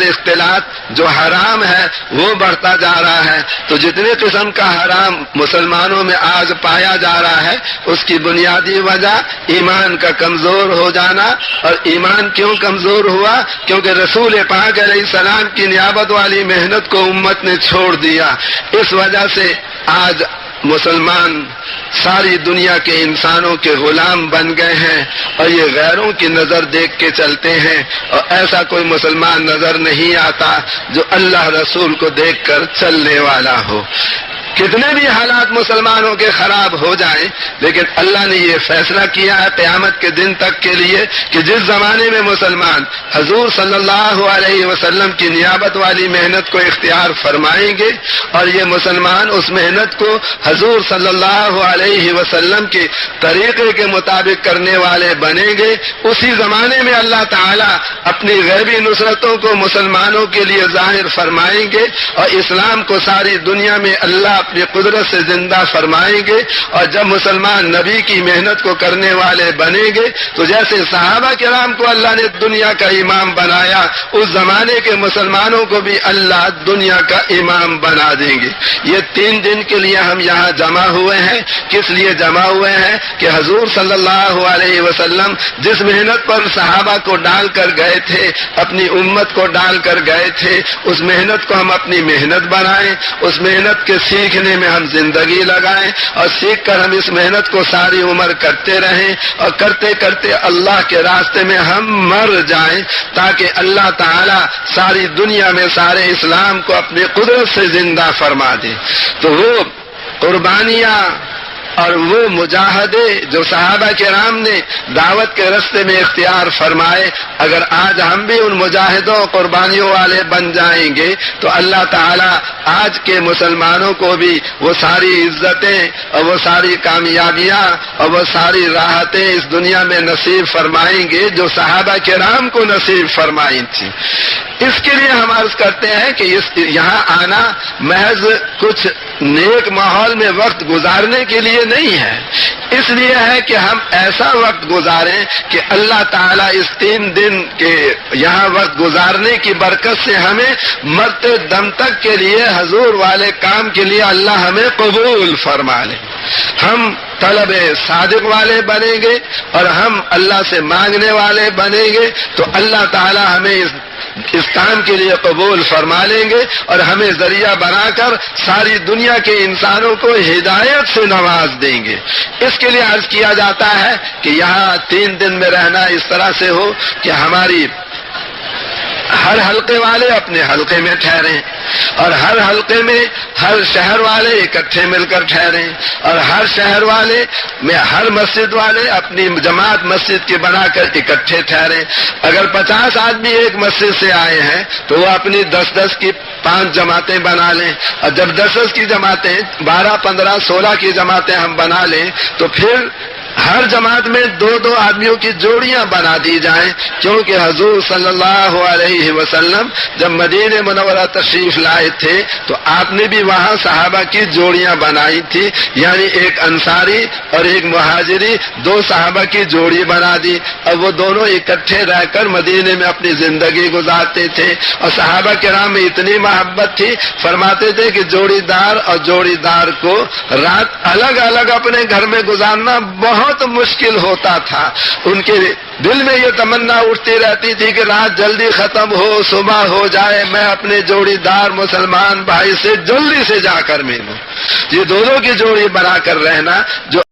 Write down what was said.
اختلاط جو حرام ہے وہ بڑھتا جا رہا ہے. تو جتنے قسم کا حرام مسلمانوں میں آج پایا جا رہا ہے اس کی بنیادی وجہ ایمان کا کمزور ہو جانا. اور ایمان کیوں کمزور ہوا؟ کیونکہ رسول پاک علیہ السلام کی نیابت والی محنت کو امت نے چھوڑ دیا. اس وجہ سے آج مسلمان ساری دنیا کے انسانوں کے غلام بن گئے ہیں اور یہ غیروں کی نظر دیکھ کے چلتے ہیں. اور ایسا کوئی مسلمان نظر نہیں آتا جو اللہ رسول کو دیکھ کر چلنے والا ہو. کتنے بھی حالات مسلمانوں کے خراب ہو جائیں لیکن اللہ نے یہ فیصلہ کیا ہے قیامت کے دن تک کے لیے کہ جس زمانے میں مسلمان حضور صلی اللہ علیہ وسلم کی نیابت والی محنت کو اختیار فرمائیں گے اور یہ مسلمان اس محنت کو حضور صلی اللہ علیہ وسلم کے طریقے کے مطابق کرنے والے بنیں گے، اسی زمانے میں اللہ تعالیٰ اپنی غیبی نصرتوں کو مسلمانوں کے لیے ظاہر فرمائیں گے اور اسلام کو ساری دنیا میں اللہ اپنی قدرت سے زندہ فرمائیں گے. اور جب مسلمان نبی کی محنت کو کرنے والے بنیں گے تو جیسے صحابہ کرام کو اللہ نے دنیا کا امام بنایا اس زمانے کے مسلمانوں کو بھی اللہ دنیا کا امام بنا دیں گے. یہ 3 دن کے لیے ہم یہاں جمع ہوئے ہیں. کس لیے جمع ہوئے ہیں؟ کہ حضور صلی اللہ علیہ وسلم جس محنت پر صحابہ کو ڈال کر گئے تھے، اپنی امت کو ڈال کر گئے تھے، اس محنت کو ہم اپنی محنت بنائیں، اس محنت کے سیکھنے میں ہم زندگی لگائیں اور سیکھ کر ہم اس محنت کو ساری عمر کرتے رہیں اور کرتے کرتے اللہ کے راستے میں ہم مر جائیں تاکہ اللہ تعالی ساری دنیا میں سارے اسلام کو اپنی قدرت سے زندہ فرما دے. تو وہ قربانیاں اور وہ مجاہدے جو صحابہ کرام نے دعوت کے راستے میں اختیار فرمائے، اگر آج ہم بھی ان مجاہدوں قربانیوں والے بن جائیں گے تو اللہ تعالیٰ آج کے مسلمانوں کو بھی وہ ساری عزتیں اور وہ ساری کامیابیاں اور وہ ساری راحتیں اس دنیا میں نصیب فرمائیں گے جو صحابہ کرام کو نصیب فرمائی تھی. اس کے لیے ہم عرض کرتے ہیں کہ یہاں آنا محض کچھ نیک ماحول میں وقت گزارنے کے لیے نہیں ہے، اس لیے ہے کہ ہم ایسا وقت گزاریں کہ اللہ تعالیٰ اس 3 دن کے یہاں وقت گزارنے کی برکت سے ہمیں مرتے دم تک کے لیے حضور والے کام کے لیے اللہ ہمیں قبول فرما لے. ہم طلب صادق والے بنیں گے اور ہم اللہ سے مانگنے والے بنیں گے تو اللہ تعالیٰ ہمیں اس کام کے لیے قبول فرما لیں گے اور ہمیں ذریعہ بنا کر ساری دنیا کے انسانوں کو ہدایت سے نواز دیں گے. اس کے لیے عرض کیا جاتا ہے کہ یہاں 3 دن میں رہنا اس طرح سے ہو کہ ہماری ہر حلقے والے اپنے حلقے میں ٹھہریں اور ہر حلقے میں ہر شہر والے اکٹھے مل کر ٹھہریں اور ہر شہر والے میں ہر مسجد والے اپنی جماعت مسجد کی بنا کر اکٹھے ٹھہریں. اگر 50 آدمی ایک مسجد سے آئے ہیں تو وہ اپنی 10-10 کی 5 جماعتیں بنا لیں اور جب 10-10 کی جماعتیں 12, 15, 16 کی جماعتیں ہم بنا لیں تو پھر ہر جماعت میں 2-2 آدمیوں کی جوڑیاں بنا دی جائیں. کیونکہ حضور صلی اللہ علیہ وسلم جب مدینہ منورہ تشریف لائے تھے تو آپ نے بھی وہاں صحابہ کی جوڑیاں بنائی تھی، یعنی ایک انصاری اور ایک مہاجری 2 صحابہ کی جوڑی بنا دی اور وہ دونوں اکٹھے رہ کر مدینے میں اپنی زندگی گزارتے تھے. اور صحابہ کرام میں اتنی محبت تھی، فرماتے تھے کہ جوڑی دار اور جوڑی دار کو رات الگ الگ اپنے گھر میں گزارنا بہت مشکل ہوتا تھا. ان کے دل میں یہ تمنا اٹھتی رہتی تھی کہ رات جلدی ختم ہو، صبح ہو جائے، میں اپنے جوڑی دار مسلمان بھائی سے جلدی سے جا کر ملوں. یہ دونوں کی جوڑی بنا کر رہنا جو